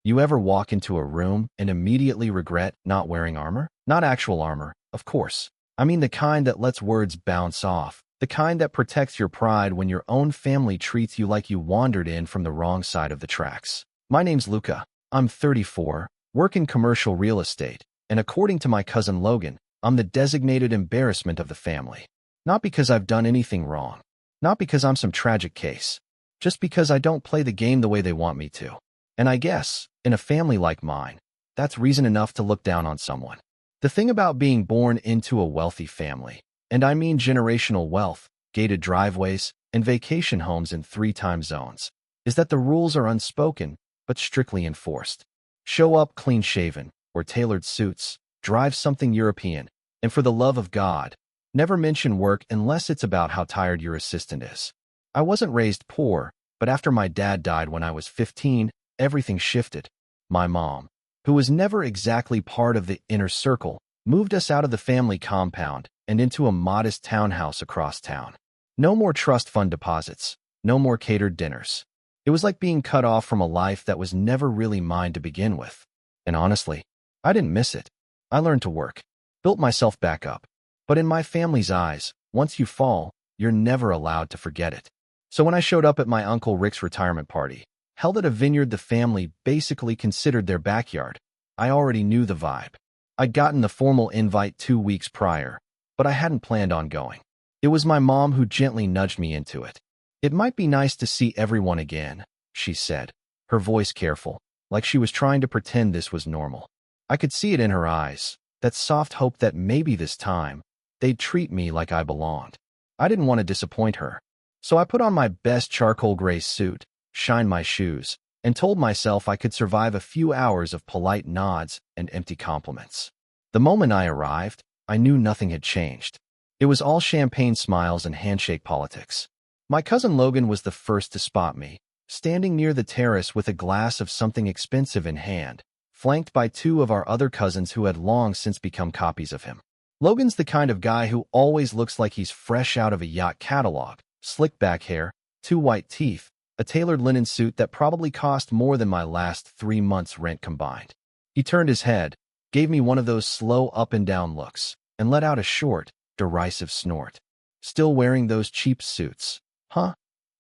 You ever walk into a room and immediately regret not wearing armor? Not actual armor, of course. I mean the kind that lets words bounce off, the kind that protects your pride when your own family treats you like you wandered in from the wrong side of the tracks. My name's Luca. I'm 34, work in commercial real estate, and according to my cousin Logan, I'm the designated embarrassment of the family. Not because I've done anything wrong. Not because I'm some tragic case. Just because I don't play the game the way they want me to. And I guess, in a family like mine, that's reason enough to look down on someone. The thing about being born into a wealthy family, and I mean generational wealth, gated driveways, and vacation homes in 3 time zones, is that the rules are unspoken, but strictly enforced. Show up clean-shaven, or tailored suits, drive something European, and for the love of God, never mention work unless it's about how tired your assistant is. I wasn't raised poor, but after my dad died when I was 15, everything shifted. My mom, who was never exactly part of the inner circle, moved us out of the family compound and into a modest townhouse across town. No more trust fund deposits, no more catered dinners. It was like being cut off from a life that was never really mine to begin with. And honestly, I didn't miss it. I learned to work, built myself back up. But in my family's eyes, once you fall, you're never allowed to forget it. So when I showed up at my Uncle Rick's retirement party, held at a vineyard the family basically considered their backyard, I already knew the vibe. I'd gotten the formal invite 2 weeks prior, but I hadn't planned on going. It was my mom who gently nudged me into it. "It might be nice to see everyone again," she said, her voice careful, like she was trying to pretend this was normal. I could see it in her eyes, that soft hope that maybe this time, they'd treat me like I belonged. I didn't want to disappoint her. So I put on my best charcoal gray suit, shined my shoes, and told myself I could survive a few hours of polite nods and empty compliments. The moment I arrived, I knew nothing had changed. It was all champagne smiles and handshake politics. My cousin Logan was the first to spot me, standing near the terrace with a glass of something expensive in hand, flanked by 2 of our other cousins who had long since become copies of him. Logan's the kind of guy who always looks like he's fresh out of a yacht catalog, slick back hair, 2 white teeth, a tailored linen suit that probably cost more than my last 3 months' rent combined. He turned his head, gave me one of those slow up and down looks, and let out a short, derisive snort. "Still wearing those cheap suits, huh?"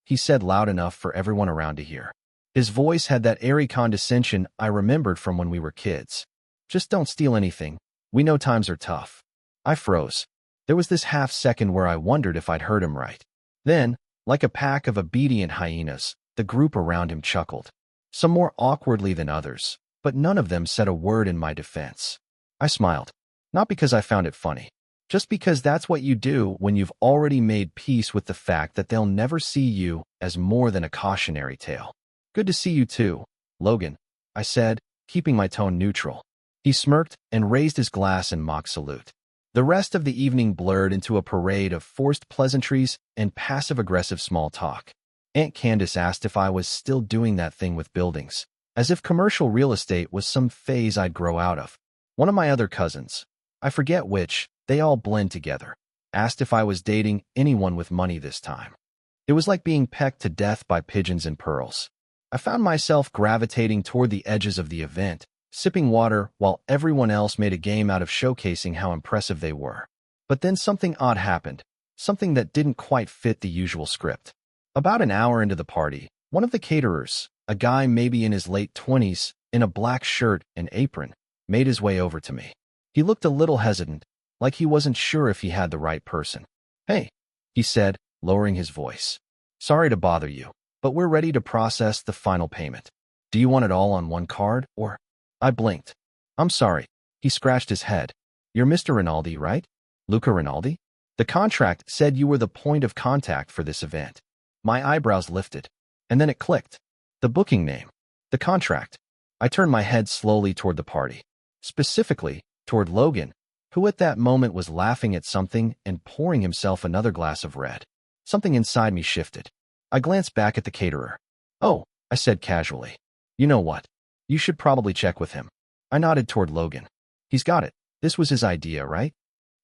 he said loud enough for everyone around to hear. His voice had that airy condescension I remembered from when we were kids. "Just don't steal anything. We know times are tough." I froze. There was this half second where I wondered if I'd heard him right. Then, like a pack of obedient hyenas, the group around him chuckled. Some more awkwardly than others, but none of them said a word in my defense. I smiled. Not because I found it funny. Just because that's what you do when you've already made peace with the fact that they'll never see you as more than a cautionary tale. "Good to see you too, Logan," I said, keeping my tone neutral. He smirked and raised his glass in mock salute. The rest of the evening blurred into a parade of forced pleasantries and passive-aggressive small talk. Aunt Candace asked if I was still doing that thing with buildings, as if commercial real estate was some phase I'd grow out of. One of my other cousins, I forget which, they all blend together, asked if I was dating anyone with money this time. It was like being pecked to death by pigeons and pearls. I found myself gravitating toward the edges of the event, sipping water while everyone else made a game out of showcasing how impressive they were. But then something odd happened, something that didn't quite fit the usual script. About an hour into the party, one of the caterers, a guy maybe in his late 20s, in a black shirt and apron, made his way over to me. He looked a little hesitant, like he wasn't sure if he had the right person. "Hey," he said, lowering his voice. "Sorry to bother you, but we're ready to process the final payment. Do you want it all on one card, or—" I blinked. "I'm sorry." He scratched his head. "You're Mr. Rinaldi, right? Luca Rinaldi? The contract said you were the point of contact for this event." My eyebrows lifted, and then it clicked. The booking name. The contract. I turned my head slowly toward the party. Specifically, toward Logan, who at that moment was laughing at something and pouring himself another glass of red. Something inside me shifted. I glanced back at the caterer. "Oh," I said casually. "You know what? You should probably check with him." I nodded toward Logan. "He's got it. This was his idea, right?"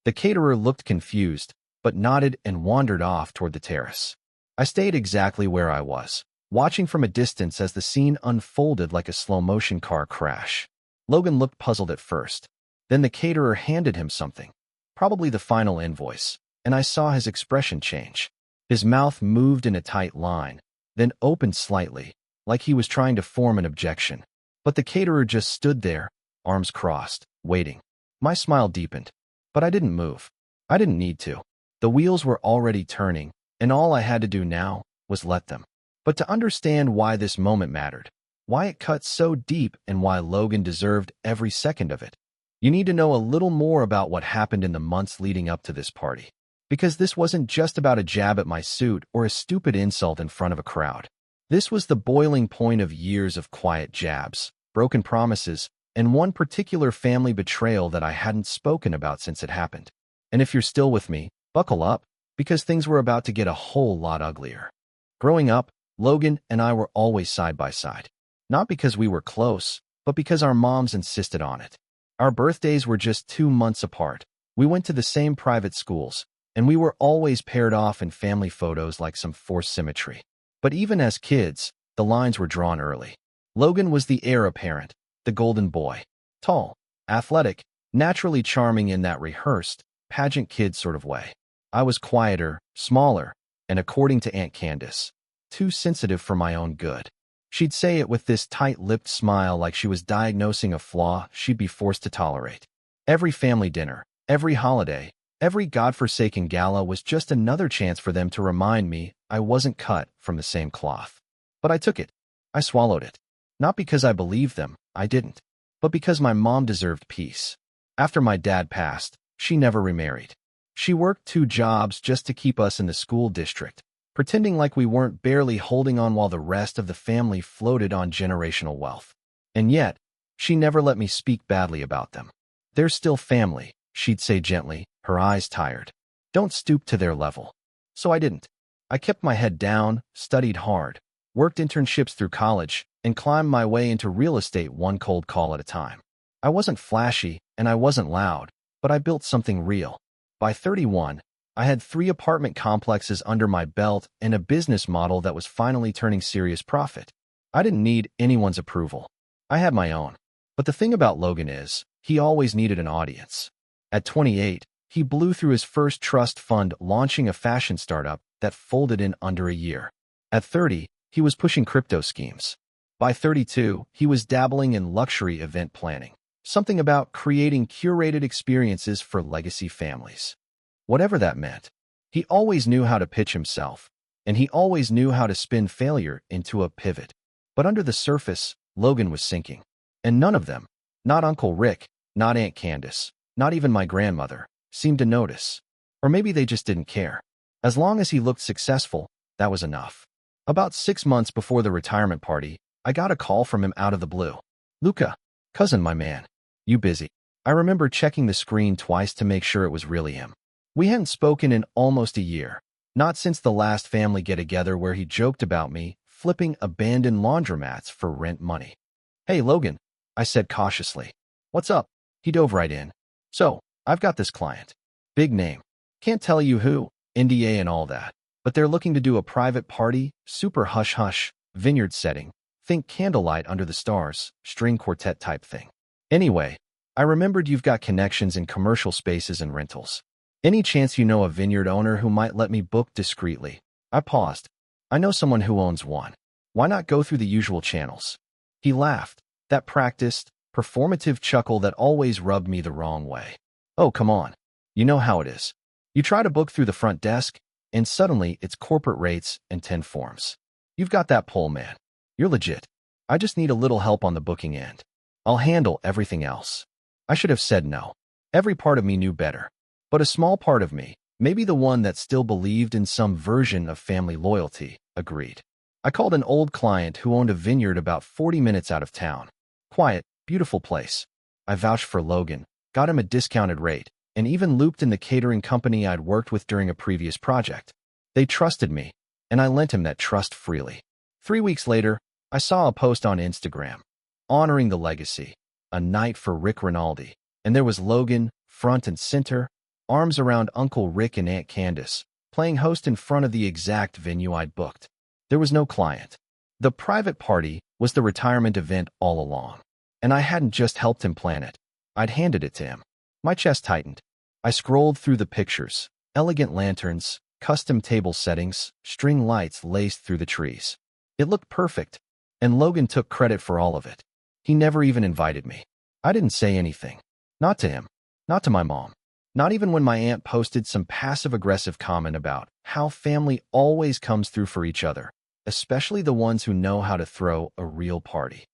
The caterer looked confused, but nodded and wandered off toward the terrace. I stayed exactly where I was, watching from a distance as the scene unfolded like a slow-motion car crash. Logan looked puzzled at first. Then the caterer handed him something, probably the final invoice, and I saw his expression change. His mouth moved in a tight line, then opened slightly, like he was trying to form an objection. But the caterer just stood there, arms crossed, waiting. My smile deepened, but I didn't move. I didn't need to. The wheels were already turning, and all I had to do now was let them. But to understand why this moment mattered, why it cut so deep, and why Logan deserved every second of it, you need to know a little more about what happened in the months leading up to this party. Because this wasn't just about a jab at my suit or a stupid insult in front of a crowd. This was the boiling point of years of quiet jabs, broken promises, and one particular family betrayal that I hadn't spoken about since it happened. And if you're still with me, buckle up, because things were about to get a whole lot uglier. Growing up, Logan and I were always side by side. Not because we were close, but because our moms insisted on it. Our birthdays were just 2 months apart. We went to the same private schools, and we were always paired off in family photos like some forced symmetry. But even as kids, the lines were drawn early. Logan was the heir apparent, the golden boy. Tall, athletic, naturally charming in that rehearsed, pageant kid sort of way. I was quieter, smaller, and according to Aunt Candace, too sensitive for my own good. She'd say it with this tight-lipped smile like she was diagnosing a flaw she'd be forced to tolerate. Every family dinner, every holiday, every godforsaken gala was just another chance for them to remind me I wasn't cut from the same cloth. But I took it. I swallowed it. Not because I believed them, I didn't, but because my mom deserved peace. After my dad passed, she never remarried. She worked 2 jobs just to keep us in the school district, pretending like we weren't barely holding on while the rest of the family floated on generational wealth. And yet, she never let me speak badly about them. They're still family, she'd say gently, her eyes tired. Don't stoop to their level. So I didn't. I kept my head down, studied hard, worked internships through college, and climbed my way into real estate one cold call at a time. I wasn't flashy, and I wasn't loud, but I built something real. By 31, I had 3 apartment complexes under my belt and a business model that was finally turning serious profit. I didn't need anyone's approval. I had my own. But the thing about Logan is, he always needed an audience. At 28, he blew through his first trust fund launching a fashion startup that folded in under a year. At 30, he was pushing crypto schemes. By 32, he was dabbling in luxury event planning. Something about creating curated experiences for legacy families. Whatever that meant, he always knew how to pitch himself, and he always knew how to spin failure into a pivot. But under the surface, Logan was sinking. And none of them, not Uncle Rick, not Aunt Candace, not even my grandmother, seemed to notice. Or maybe they just didn't care. As long as he looked successful, that was enough. About 6 months before the retirement party, I got a call from him out of the blue. "Luca, cousin, my man. You busy?" I remember checking the screen twice to make sure it was really him. We hadn't spoken in almost a year, not since the last family get-together where he joked about me flipping abandoned laundromats for rent money. "Hey, Logan," I said cautiously. "What's up?" He dove right in. "So, I've got this client. Big name. Can't tell you who, NDA and all that, but they're looking to do a private party, super hush-hush, vineyard setting. Think candlelight under the stars, string quartet type thing. Anyway, I remembered you've got connections in commercial spaces and rentals. Any chance you know a vineyard owner who might let me book discreetly?" I paused. "I know someone who owns one. Why not go through the usual channels?" He laughed, that practiced, performative chuckle that always rubbed me the wrong way. "Oh, come on. You know how it is. You try to book through the front desk, and suddenly it's corporate rates and 10 forms. You've got that pull, man. You're legit. I just need a little help on the booking end. I'll handle everything else." I should have said no. Every part of me knew better. But a small part of me, maybe the one that still believed in some version of family loyalty, agreed. I called an old client who owned a vineyard about 40 minutes out of town. Quiet, beautiful place. I vouched for Logan, got him a discounted rate, and even looped in the catering company I'd worked with during a previous project. They trusted me, and I lent him that trust freely. 3 weeks later, I saw a post on Instagram, honoring the legacy, a night for Rick Rinaldi, and there was Logan, front and center, arms around Uncle Rick and Aunt Candace, playing host in front of the exact venue I'd booked. There was no client, The private party was the retirement event all along. And I hadn't just helped him plan it. I'd handed it to him. My chest tightened. I scrolled through the pictures, elegant lanterns, custom table settings, string lights laced through the trees. It looked perfect, and Logan took credit for all of it. He never even invited me. I didn't say anything. Not to him. Not to my mom. Not even when my aunt posted some passive-aggressive comment about how family always comes through for each other, especially the ones who know how to throw a real party.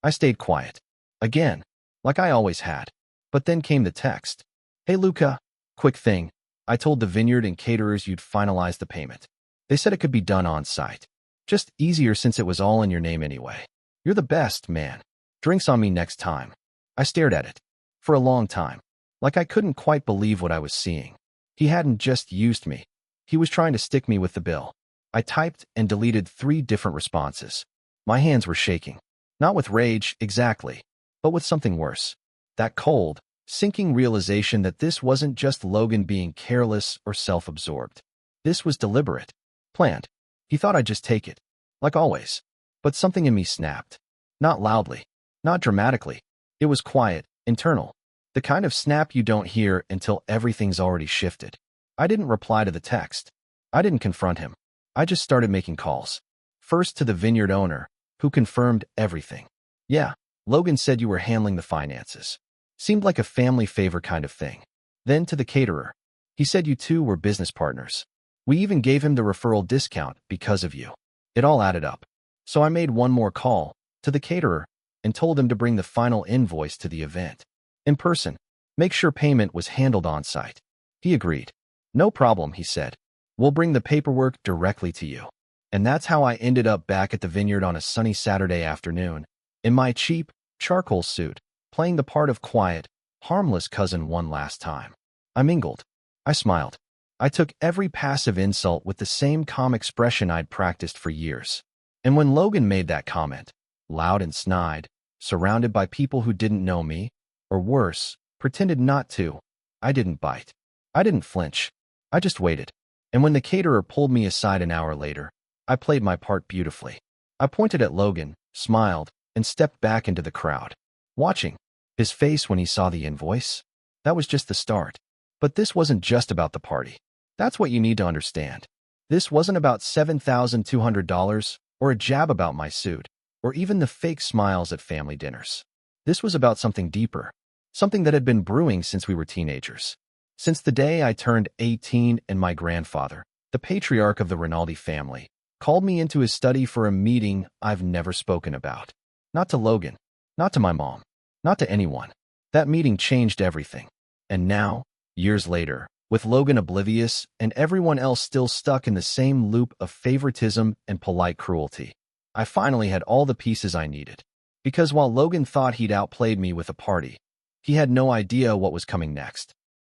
I stayed quiet. Again, like I always had. But then came the text. Hey Luca, quick thing. I told the vineyard and caterers you'd finalize the payment. They said it could be done on site. Just easier since it was all in your name anyway. You're the best, man. Drinks on me next time. I stared at it. For a long time. Like I couldn't quite believe what I was seeing. He hadn't just used me. He was trying to stick me with the bill. I typed and deleted 3 different responses. My hands were shaking. Not with rage, exactly, but with something worse. That cold, sinking realization that this wasn't just Logan being careless or self-absorbed. This was deliberate. Planned. He thought I'd just take it. Like always. But something in me snapped. Not loudly. Not dramatically. It was quiet, internal. The kind of snap you don't hear until everything's already shifted. I didn't reply to the text. I didn't confront him. I just started making calls. First to the vineyard owner, who confirmed everything. Yeah, Logan said you were handling the finances. Seemed like a family favor kind of thing. Then to the caterer. He said you two were business partners. We even gave him the referral discount because of you. It all added up. So I made one more call, to the caterer, and told him to bring the final invoice to the event. In person. Make sure payment was handled on site. He agreed. No problem, he said. We'll bring the paperwork directly to you. And that's how I ended up back at the vineyard on a sunny Saturday afternoon, in my cheap, charcoal suit, playing the part of quiet, harmless cousin one last time. I mingled. I smiled. I took every passive insult with the same calm expression I'd practiced for years. And when Logan made that comment, loud and snide, surrounded by people who didn't know me, or worse, pretended not to, I didn't bite. I didn't flinch. I just waited. And when the caterer pulled me aside an hour later, I played my part beautifully. I pointed at Logan, smiled, and stepped back into the crowd. Watching. His face when he saw the invoice? That was just the start. But this wasn't just about the party. That's what you need to understand. This wasn't about $7,200, or a jab about my suit, or even the fake smiles at family dinners. This was about something deeper. Something that had been brewing since we were teenagers. Since the day I turned 18 and my grandfather, the patriarch of the Rinaldi family, called me into his study for a meeting I've never spoken about. Not to Logan. Not to my mom. Not to anyone. That meeting changed everything. And now, years later, with Logan oblivious and everyone else still stuck in the same loop of favoritism and polite cruelty, I finally had all the pieces I needed. Because while Logan thought he'd outplayed me with a party, he had no idea what was coming next.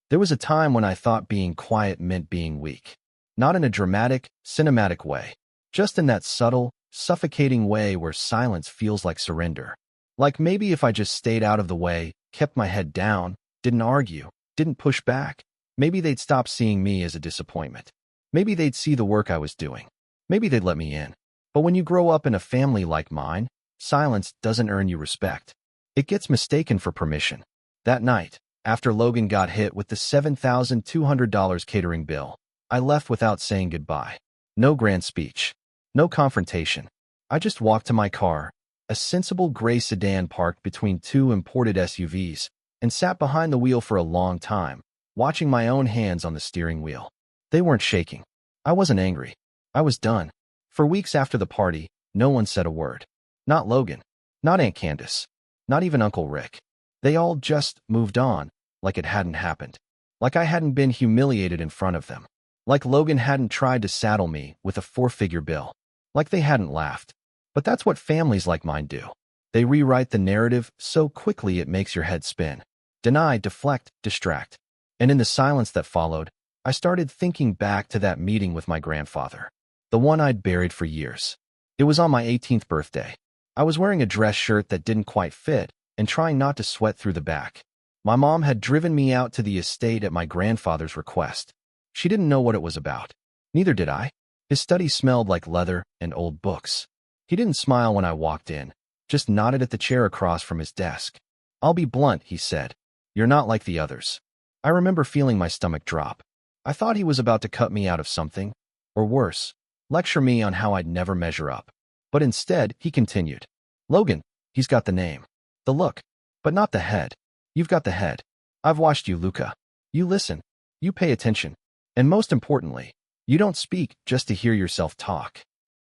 There was a time when I thought being quiet meant being weak. Not in a dramatic, cinematic way. Just in that subtle, suffocating way where silence feels like surrender. Like maybe if I just stayed out of the way, kept my head down, didn't argue, didn't push back, maybe they'd stop seeing me as a disappointment. Maybe they'd see the work I was doing. Maybe they'd let me in. But when you grow up in a family like mine, silence doesn't earn you respect. It gets mistaken for permission. That night, after Logan got hit with the $7,200 catering bill, I left without saying goodbye. No grand speech. No confrontation. I just walked to my car, a sensible gray sedan parked between 2 imported SUVs, and sat behind the wheel for a long time, watching my own hands on the steering wheel. They weren't shaking. I wasn't angry. I was done. For weeks after the party, no one said a word. Not Logan. Not Aunt Candace. Not even Uncle Rick. They all just moved on, like it hadn't happened. Like I hadn't been humiliated in front of them. Like Logan hadn't tried to saddle me with a 4-figure bill. Like they hadn't laughed. But that's what families like mine do. They rewrite the narrative so quickly it makes your head spin. Deny, deflect, distract. And in the silence that followed, I started thinking back to that meeting with my grandfather. The one I'd buried for years. It was on my 18th birthday. I was wearing a dress shirt that didn't quite fit, and trying not to sweat through the back. My mom had driven me out to the estate at my grandfather's request. She didn't know what it was about. Neither did I. His study smelled like leather and old books. He didn't smile when I walked in, just nodded at the chair across from his desk. "I'll be blunt," he said. "You're not like the others." I remember feeling my stomach drop. I thought he was about to cut me out of something, or worse, lecture me on how I'd never measure up. But instead, he continued. "Logan, he's got the name, the look, but not the head. You've got the head. I've watched you, Luca. You listen, you pay attention, and most importantly, you don't speak just to hear yourself talk."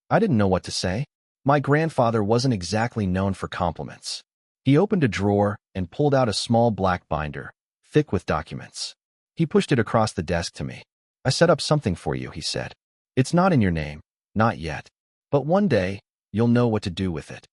I didn't know what to say. My grandfather wasn't exactly known for compliments. He opened a drawer and pulled out a small black binder, thick with documents. He pushed it across the desk to me. "I set up something for you," he said. "It's not in your name, not yet. But one day, you'll know what to do with it."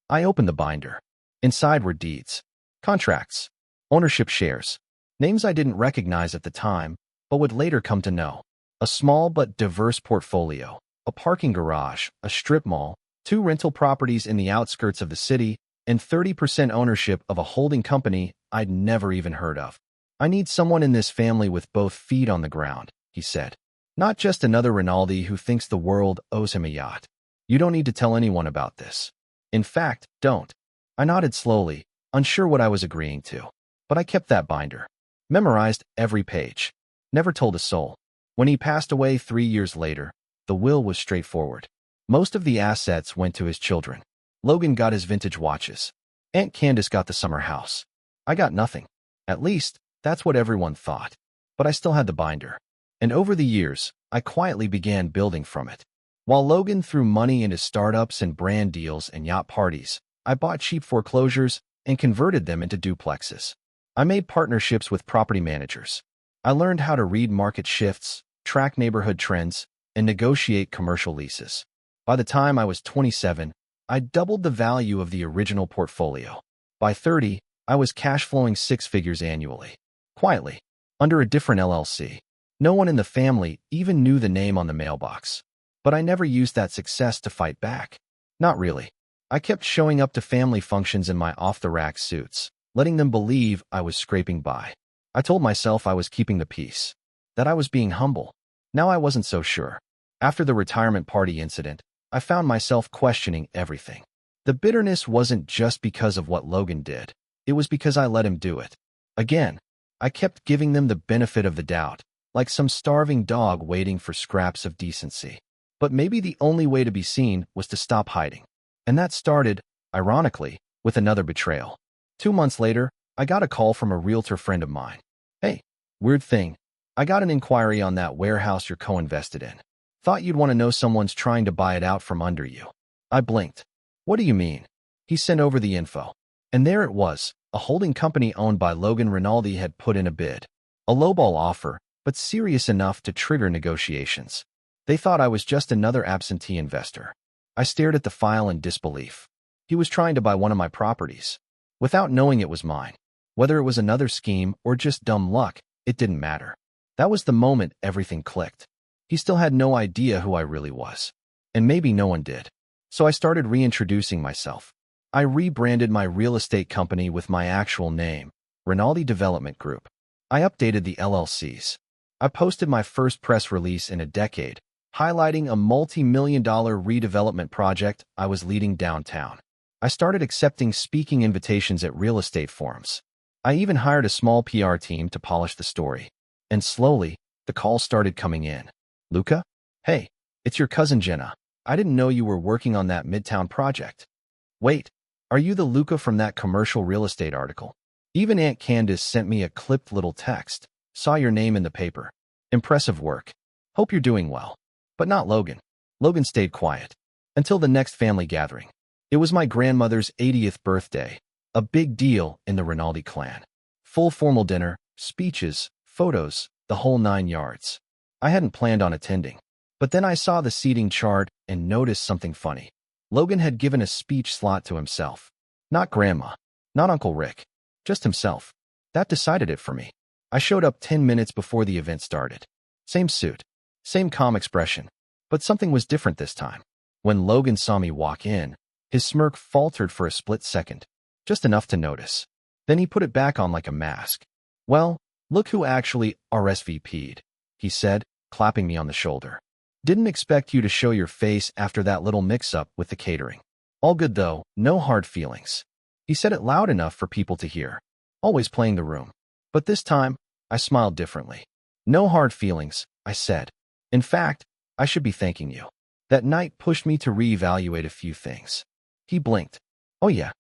I opened the binder. Inside were deeds, contracts, ownership shares, names I didn't recognize at the time, but would later come to know. A small but diverse portfolio, a parking garage, a strip mall, 2 rental properties in the outskirts of the city, and 30% ownership of a holding company I'd never even heard of. "I need someone in this family with both feet on the ground," he said. "Not just another Rinaldi who thinks the world owes him a yacht. You don't need to tell anyone about this. In fact, don't." I nodded slowly, unsure what I was agreeing to. But I kept that binder. Memorized every page. Never told a soul. When he passed away 3 years later, the will was straightforward. Most of the assets went to his children. Logan got his vintage watches. Aunt Candace got the summer house. I got nothing. At least, that's what everyone thought. But I still had the binder. And over the years, I quietly began building from it. While Logan threw money into startups and brand deals and yacht parties, I bought cheap foreclosures and converted them into duplexes. I made partnerships with property managers. I learned how to read market shifts, track neighborhood trends, and negotiate commercial leases. By the time I was 27, I doubled the value of the original portfolio. By 30, I was cash flowing 6 figures annually. Quietly, under a different LLC. No one in the family even knew the name on the mailbox. But I never used that success to fight back. Not really. I kept showing up to family functions in my off-the-rack suits, letting them believe I was scraping by. I told myself I was keeping the peace, that I was being humble. Now I wasn't so sure. After the retirement party incident, I found myself questioning everything. The bitterness wasn't just because of what Logan did. It was because I let him do it. Again, I kept giving them the benefit of the doubt, like some starving dog waiting for scraps of decency. But maybe the only way to be seen was to stop hiding. And that started, ironically, with another betrayal. 2 months later, I got a call from a realtor friend of mine. "Hey, weird thing. I got an inquiry on that warehouse you're co-invested in. Thought you'd want to know someone's trying to buy it out from under you." I blinked. "What do you mean?" He sent over the info. And there it was. A holding company owned by Logan Rinaldi had put in a bid. A lowball offer, but serious enough to trigger negotiations. They thought I was just another absentee investor. I stared at the file in disbelief. He was trying to buy one of my properties, without knowing it was mine. Whether it was another scheme or just dumb luck, it didn't matter. That was the moment everything clicked. He still had no idea who I really was. And maybe no one did. So I started reintroducing myself. I rebranded my real estate company with my actual name, Rinaldi Development Group. I updated the LLCs. I posted my first press release in a decade, highlighting a multi-million-dollar redevelopment project I was leading downtown. I started accepting speaking invitations at real estate forums. I even hired a small PR team to polish the story. And slowly, the calls started coming in. "Luca? Hey, it's your cousin Jenna. I didn't know you were working on that Midtown project." "Wait, are you the Luca from that commercial real estate article?" Even Aunt Candace sent me a clipped little text. "Saw your name in the paper. Impressive work. Hope you're doing well." But not Logan. Logan stayed quiet. Until the next family gathering. It was my grandmother's 80th birthday. A big deal in the Rinaldi clan. Full formal dinner, speeches, photos, the whole 9 yards. I hadn't planned on attending. But then I saw the seating chart and noticed something funny. Logan had given a speech slot to himself. Not Grandma. Not Uncle Rick. Just himself. That decided it for me. I showed up 10 minutes before the event started. Same suit. Same calm expression. But something was different this time. When Logan saw me walk in, his smirk faltered for a split second. Just enough to notice. Then he put it back on like a mask. "Well, look who actually RSVP'd," he said, clapping me on the shoulder. Didn't expect you to show your face after that little mix-up with the catering. All good though, no hard feelings. He said it loud enough for people to hear, always playing the room. But this time, I smiled differently. No hard feelings, I said. In fact, I should be thanking you. That night pushed me to reevaluate a few things. He blinked. Oh yeah.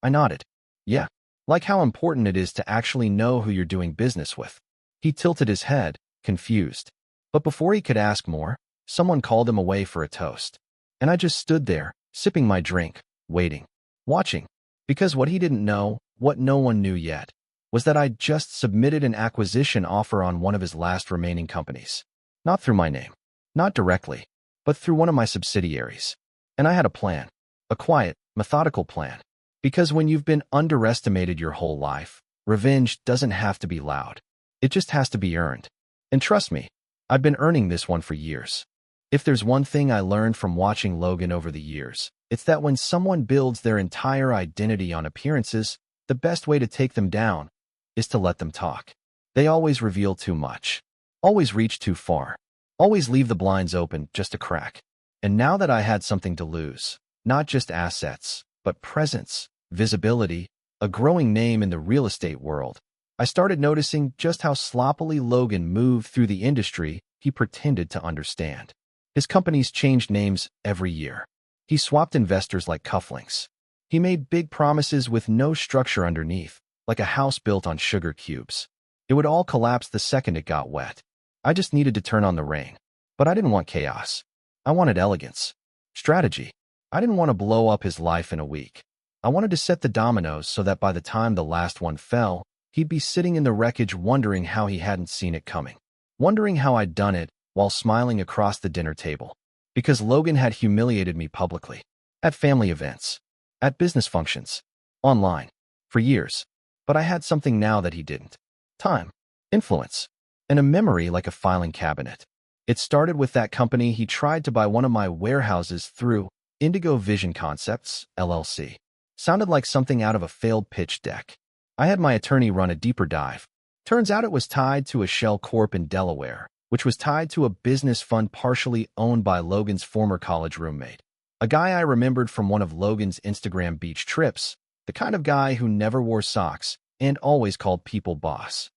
I nodded. Yeah. Like how important it is to actually know who you're doing business with. He tilted his head, confused. But before he could ask more, someone called him away for a toast. And I just stood there, sipping my drink, waiting, watching. Because what he didn't know, what no one knew yet, was that I'd just submitted an acquisition offer on one of his last remaining companies. Not through my name. Not directly, but through one of my subsidiaries. And I had a plan. A quiet, methodical plan. Because when you've been underestimated your whole life, revenge doesn't have to be loud. It just has to be earned. And trust me, I've been earning this one for years. If there's one thing I learned from watching Logan over the years, it's that when someone builds their entire identity on appearances, the best way to take them down is to let them talk. They always reveal too much. Always reach too far. Always leave the blinds open just a crack. And now that I had something to lose, not just assets, but presence, visibility, a growing name in the real estate world, I started noticing just how sloppily Logan moved through the industry he pretended to understand. His companies changed names every year. He swapped investors like cufflinks. He made big promises with no structure underneath, like a house built on sugar cubes. It would all collapse the second it got wet. I just needed to turn on the rain. But I didn't want chaos. I wanted elegance. Strategy. I didn't want to blow up his life in a week. I wanted to set the dominoes so that by the time the last one fell, he'd be sitting in the wreckage wondering how he hadn't seen it coming. Wondering how I'd done it while smiling across the dinner table. Because Logan had humiliated me publicly. At family events. At business functions. Online. For years. But I had something now that he didn't. Time. Influence. And a memory like a filing cabinet. It started with that company he tried to buy one of my warehouses through, Indigo Vision Concepts, LLC. Sounded like something out of a failed pitch deck. I had my attorney run a deeper dive. Turns out it was tied to a shell corp in Delaware, which was tied to a business fund partially owned by Logan's former college roommate. A guy I remembered from one of Logan's Instagram beach trips, the kind of guy who never wore socks and always called people boss.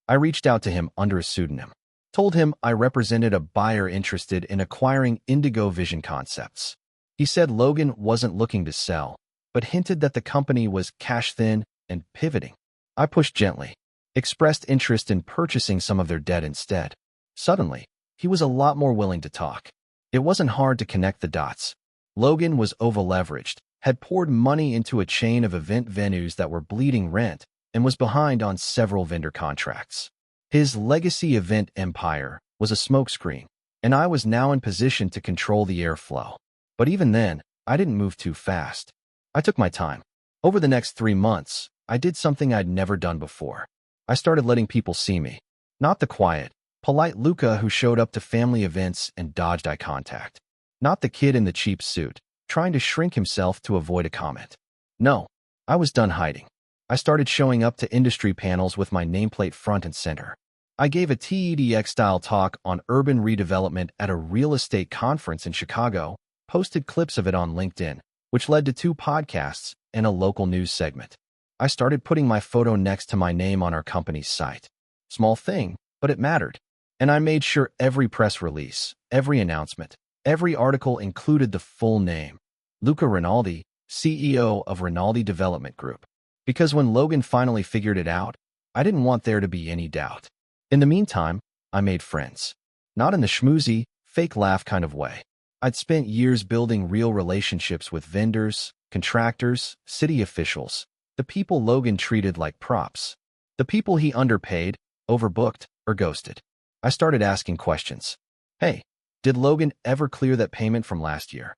I reached out to him under a pseudonym. Told him I represented a buyer interested in acquiring Indigo Vision Concepts. He said Logan wasn't looking to sell, but hinted that the company was cash thin and pivoting. I pushed gently, expressed interest in purchasing some of their debt instead. Suddenly, he was a lot more willing to talk. It wasn't hard to connect the dots. Logan was over-leveraged, had poured money into a chain of event venues that were bleeding rent, and was behind on several vendor contracts. His legacy event empire was a smokescreen, and I was now in position to control the airflow. But even then, I didn't move too fast. I took my time. Over the next 3 months, I did something I'd never done before. I started letting people see me. Not the quiet, polite Luca who showed up to family events and dodged eye contact. Not the kid in the cheap suit, trying to shrink himself to avoid a comment. No, I was done hiding. I started showing up to industry panels with my nameplate front and center. I gave a TEDx-style talk on urban redevelopment at a real estate conference in Chicago, posted clips of it on LinkedIn, which led to 2 podcasts and a local news segment. I started putting my photo next to my name on our company's site. Small thing, but it mattered. And I made sure every press release, every announcement, every article included the full name. Luca Rinaldi, CEO of Rinaldi Development Group. Because when Logan finally figured it out, I didn't want there to be any doubt. In the meantime, I made friends. Not in the schmoozy, fake laugh kind of way. I'd spent years building real relationships with vendors, contractors, city officials, the people Logan treated like props, the people he underpaid, overbooked, or ghosted. I started asking questions. Hey, did Logan ever clear that payment from last year?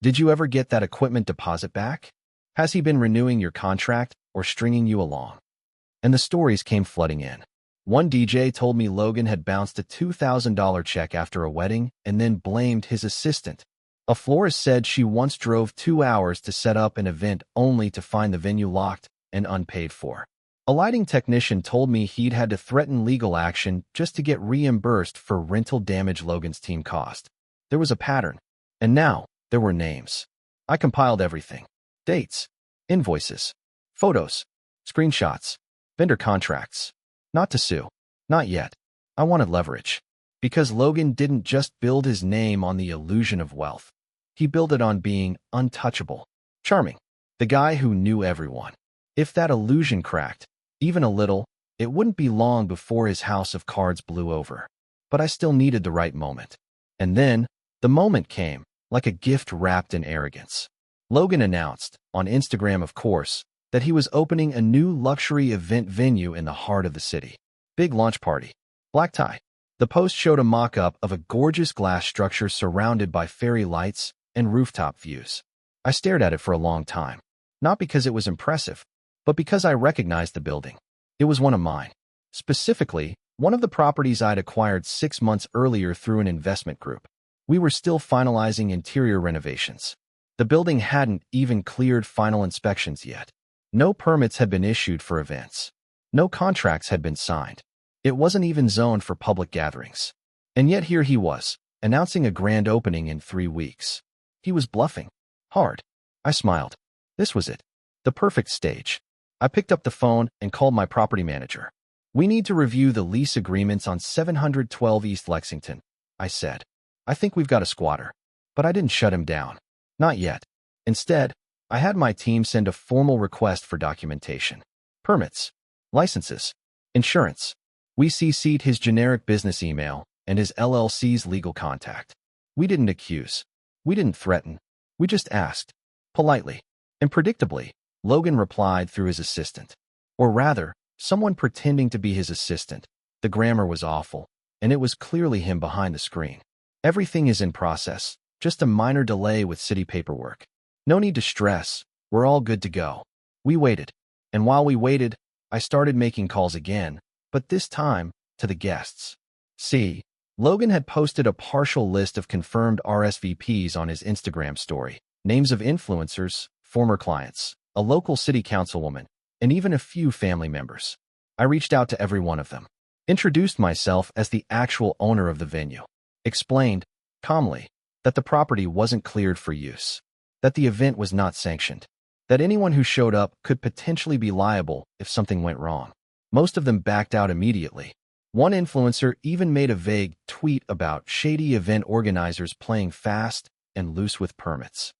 Did you ever get that equipment deposit back? Has he been renewing your contract or stringing you along? And the stories came flooding in. One DJ told me Logan had bounced a $2,000 check after a wedding and then blamed his assistant. A florist said she once drove 2 hours to set up an event only to find the venue locked and unpaid for. A lighting technician told me he'd had to threaten legal action just to get reimbursed for rental damage Logan's team caused. There was a pattern. And now, there were names. I compiled everything. Dates, invoices, photos, screenshots, vendor contracts. Not to sue. Not yet. I wanted leverage. Because Logan didn't just build his name on the illusion of wealth. He built it on being untouchable. Charming. The guy who knew everyone. If that illusion cracked, even a little, it wouldn't be long before his house of cards blew over. But I still needed the right moment. And then, the moment came, like a gift wrapped in arrogance. Logan announced, on Instagram of course, that he was opening a new luxury event venue in the heart of the city. Big launch party. Black tie. The post showed a mock-up of a gorgeous glass structure surrounded by fairy lights and rooftop views. I stared at it for a long time. Not because it was impressive, but because I recognized the building. It was one of mine. Specifically, one of the properties I'd acquired 6 months earlier through an investment group. We were still finalizing interior renovations. The building hadn't even cleared final inspections yet. No permits had been issued for events. No contracts had been signed. It wasn't even zoned for public gatherings. And yet here he was, announcing a grand opening in 3 weeks. He was bluffing. Hard. I smiled. This was it. The perfect stage. I picked up the phone and called my property manager. We need to review the lease agreements on 712 East Lexington, I said. I think we've got a squatter. But I didn't shut him down. Not yet. Instead, I had my team send a formal request for documentation. Permits. Licenses. Insurance. We CC'd his generic business email and his LLC's legal contact. We didn't accuse. We didn't threaten. We just asked. Politely. And predictably, Logan replied through his assistant. Or rather, someone pretending to be his assistant. The grammar was awful, and it was clearly him behind the screen. Everything is in process, just a minor delay with city paperwork. No need to stress, we're all good to go. We waited. And while we waited, I started making calls again, but this time, to the guests. See, Logan had posted a partial list of confirmed RSVPs on his Instagram story. Names of influencers, former clients, a local city councilwoman, and even a few family members. I reached out to every one of them. Introduced myself as the actual owner of the venue. Explained, calmly, that the property wasn't cleared for use. That the event was not sanctioned. That anyone who showed up could potentially be liable if something went wrong. Most of them backed out immediately. One influencer even made a vague tweet about shady event organizers playing fast and loose with permits.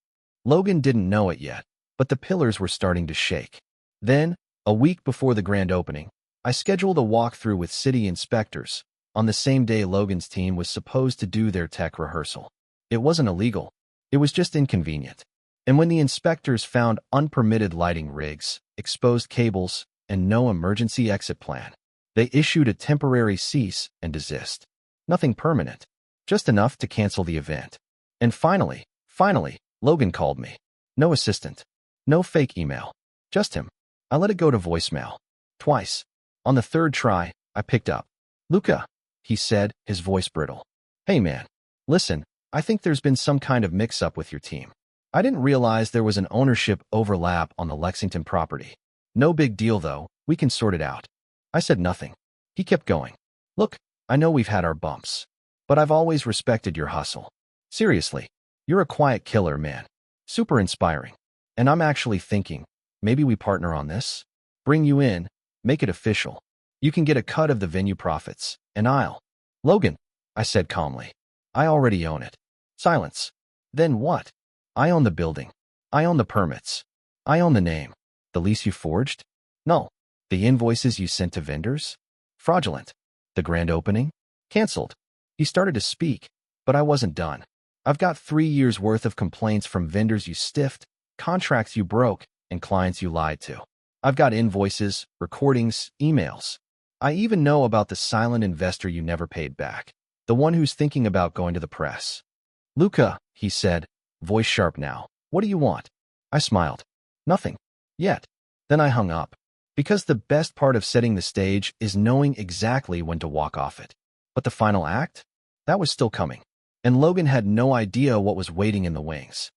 Logan didn't know it yet, but the pillars were starting to shake. Then, a week before the grand opening, I scheduled a walkthrough with city inspectors. On the same day Logan's team was supposed to do their tech rehearsal. It wasn't illegal. It was just inconvenient. And when the inspectors found unpermitted lighting rigs, exposed cables, and no emergency exit plan, they issued a temporary cease and desist. Nothing permanent. Just enough to cancel the event. And finally, Logan called me. No assistant. No fake email. Just him. I let it go to voicemail. Twice. On the third try, I picked up. Luca, he said, his voice brittle. Hey man. Listen, I think there's been some kind of mix-up with your team. I didn't realize there was an ownership overlap on the Lexington property. No big deal though, we can sort it out. I said nothing. He kept going. Look, I know we've had our bumps, but I've always respected your hustle. Seriously, you're a quiet killer, man. Super inspiring. And I'm actually thinking, maybe we partner on this? Bring you in, make it official. You can get a cut of the venue profits, and I'll. Logan, I said calmly. I already own it. Silence. Then what? I own the building. I own the permits. I own the name. The lease you forged? No. The invoices you sent to vendors? Fraudulent. The grand opening? Cancelled. He started to speak, but I wasn't done. I've got 3 years' worth of complaints from vendors you stiffed, contracts you broke, and clients you lied to. I've got invoices, recordings, emails. I even know about the silent investor you never paid back. The one who's thinking about going to the press. Luca, he said, voice sharp now. What do you want? I smiled. Nothing. Yet. Then I hung up. Because the best part of setting the stage is knowing exactly when to walk off it. But the final act? That was still coming. And Logan had no idea what was waiting in the wings.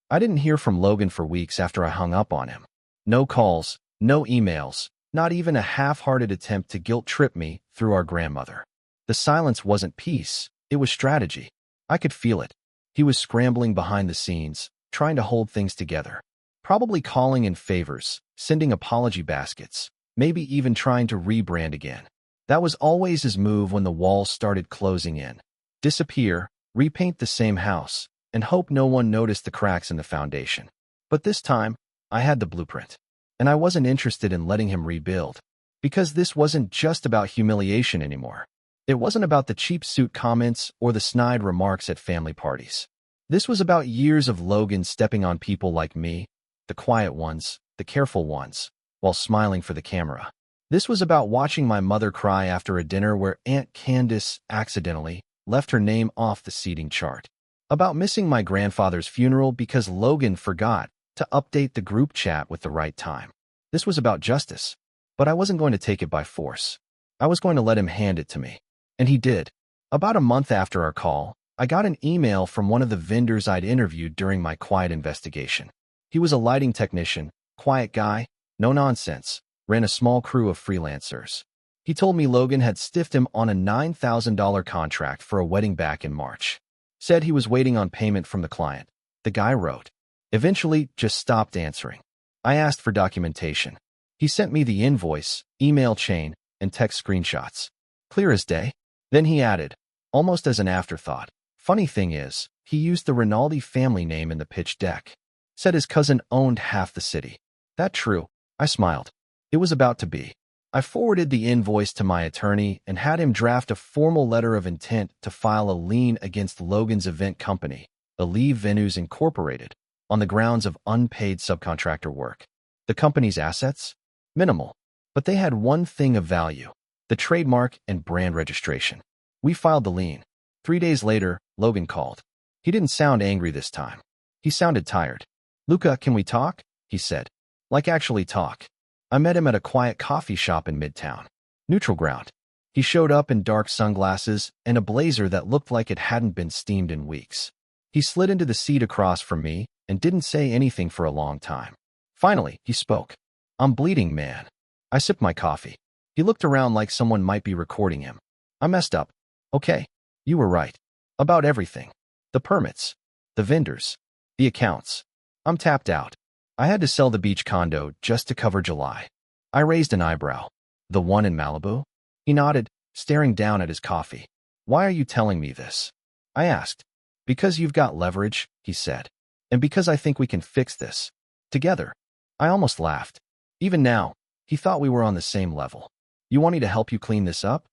I didn't hear from Logan for weeks after I hung up on him. No calls, no emails, not even a half-hearted attempt to guilt-trip me through our grandmother. The silence wasn't peace, it was strategy. I could feel it. He was scrambling behind the scenes, trying to hold things together. Probably calling in favors, sending apology baskets, maybe even trying to rebrand again. That was always his move when the walls started closing in. Disappear, repaint the same house, and hope no one noticed the cracks in the foundation. But this time, I had the blueprint. And I wasn't interested in letting him rebuild. Because this wasn't just about humiliation anymore. It wasn't about the cheap suit comments or the snide remarks at family parties. This was about years of Logan stepping on people like me, the quiet ones, the careful ones, while smiling for the camera. This was about watching my mother cry after a dinner where Aunt Candace accidentally left her name off the seating chart. About missing my grandfather's funeral because Logan forgot to update the group chat with the right time. This was about justice, but I wasn't going to take it by force. I was going to let him hand it to me. And he did. About a month after our call, I got an email from one of the vendors I'd interviewed during my quiet investigation. He was a lighting technician, quiet guy, no nonsense, ran a small crew of freelancers. He told me Logan had stiffed him on a $9,000 contract for a wedding back in March. Said he was waiting on payment from the client. The guy wrote. Eventually, just stopped answering. I asked for documentation. He sent me the invoice, email chain, and text screenshots. Clear as day. Then he added, almost as an afterthought, funny thing is, he used the Rinaldi family name in the pitch deck. Said his cousin owned half the city. That true? I smiled. It was about to be. I forwarded the invoice to my attorney and had him draft a formal letter of intent to file a lien against Logan's event company, Alive Venues Incorporated, on the grounds of unpaid subcontractor work. The company's assets? Minimal. But they had one thing of value, the trademark and brand registration. We filed the lien. 3 days later, Logan called. He didn't sound angry this time. He sounded tired. Luca, can we talk? He said. Like actually talk. I met him at a quiet coffee shop in Midtown. Neutral ground. He showed up in dark sunglasses and a blazer that looked like it hadn't been steamed in weeks. He slid into the seat across from me and didn't say anything for a long time. Finally, he spoke. I'm bleeding, man. I sipped my coffee. He looked around like someone might be recording him. I messed up. Okay, you were right. About everything. The permits. The vendors. The accounts. I'm tapped out. I had to sell the beach condo just to cover July. I raised an eyebrow. The one in Malibu? He nodded, staring down at his coffee. Why are you telling me this? I asked. Because you've got leverage, he said. And because I think we can fix this. Together. I almost laughed. Even now, he thought we were on the same level. You want me to help you clean this up?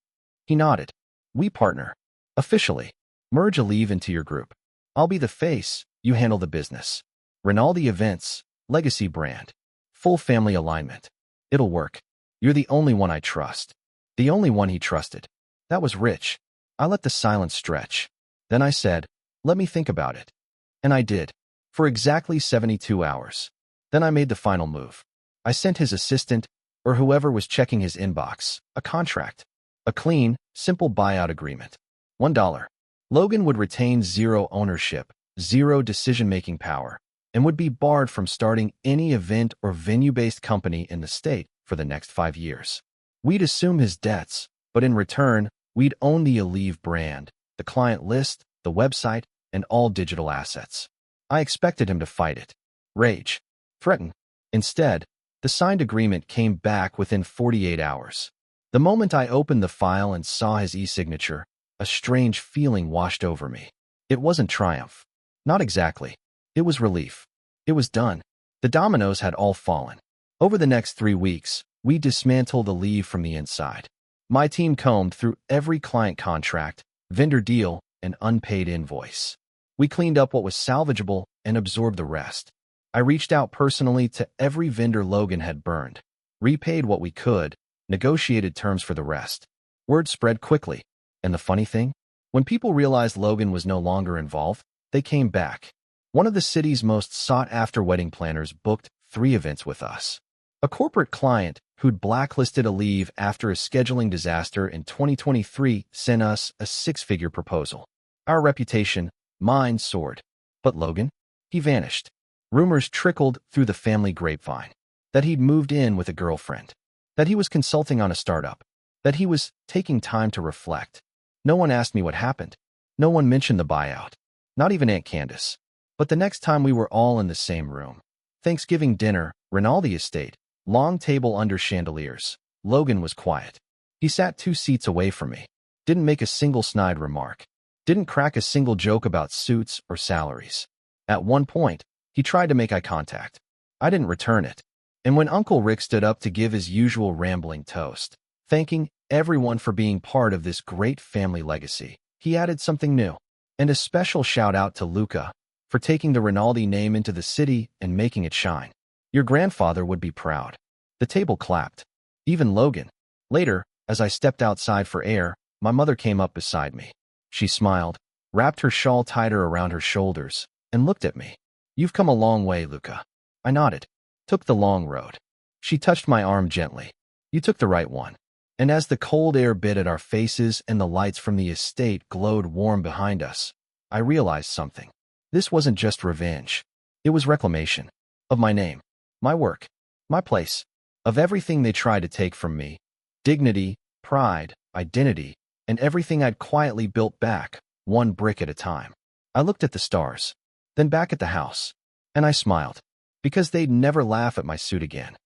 He nodded. We partner. Officially. Merge Alive into your group. I'll be the face, you handle the business. Rinaldi Events, legacy brand. Full family alignment. It'll work. You're the only one I trust. The only one he trusted. That was rich. I let the silence stretch. Then I said, let me think about it. And I did. For exactly 72 hours. Then I made the final move. I sent his assistant, or whoever was checking his inbox, a contract. A clean, simple buyout agreement. $1. Logan would retain zero ownership, zero decision-making power, and would be barred from starting any event or venue-based company in the state for the next 5 years. We'd assume his debts, but in return, we'd own the Alive brand, the client list, the website, and all digital assets. I expected him to fight it. Rage. Threaten. Instead, the signed agreement came back within 48 hours. The moment I opened the file and saw his e-signature, a strange feeling washed over me. It wasn't triumph. Not exactly. It was relief. It was done. The dominoes had all fallen. Over the next 3 weeks, we dismantled Alive from the inside. My team combed through every client contract, vendor deal, and unpaid invoice. We cleaned up what was salvageable and absorbed the rest. I reached out personally to every vendor Logan had burned, repaid what we could, negotiated terms for the rest. Word spread quickly. And the funny thing? When people realized Logan was no longer involved, they came back. One of the city's most sought-after wedding planners booked 3 events with us. A corporate client who'd blacklisted Alive after a scheduling disaster in 2023 sent us a 6-figure proposal. Our reputation, mine, soared. But Logan? He vanished. Rumors trickled through the family grapevine. That he'd moved in with a girlfriend. That he was consulting on a startup. That he was taking time to reflect. No one asked me what happened. No one mentioned the buyout. Not even Aunt Candace. But the next time we were all in the same room. Thanksgiving dinner, Rinaldi estate, long table under chandeliers. Logan was quiet. He sat 2 seats away from me. Didn't make a single snide remark. Didn't crack a single joke about suits or salaries. At one point, he tried to make eye contact. I didn't return it. And when Uncle Rick stood up to give his usual rambling toast, thanking everyone for being part of this great family legacy, he added something new. And a special shout out to Luca for taking the Rinaldi name into the city and making it shine. Your grandfather would be proud. The table clapped. Even Logan. Later, as I stepped outside for air, my mother came up beside me. She smiled, wrapped her shawl tighter around her shoulders, and looked at me. You've come a long way, Luca. I nodded. Took the long road. She touched my arm gently. You took the right one. And as the cold air bit at our faces and the lights from the estate glowed warm behind us, I realized something. This wasn't just revenge. It was reclamation. Of my name. My work. My place. Of everything they tried to take from me. Dignity, pride, identity, and everything I'd quietly built back, one brick at a time. I looked at the stars, then back at the house, and I smiled, because they'd never laugh at my suit again.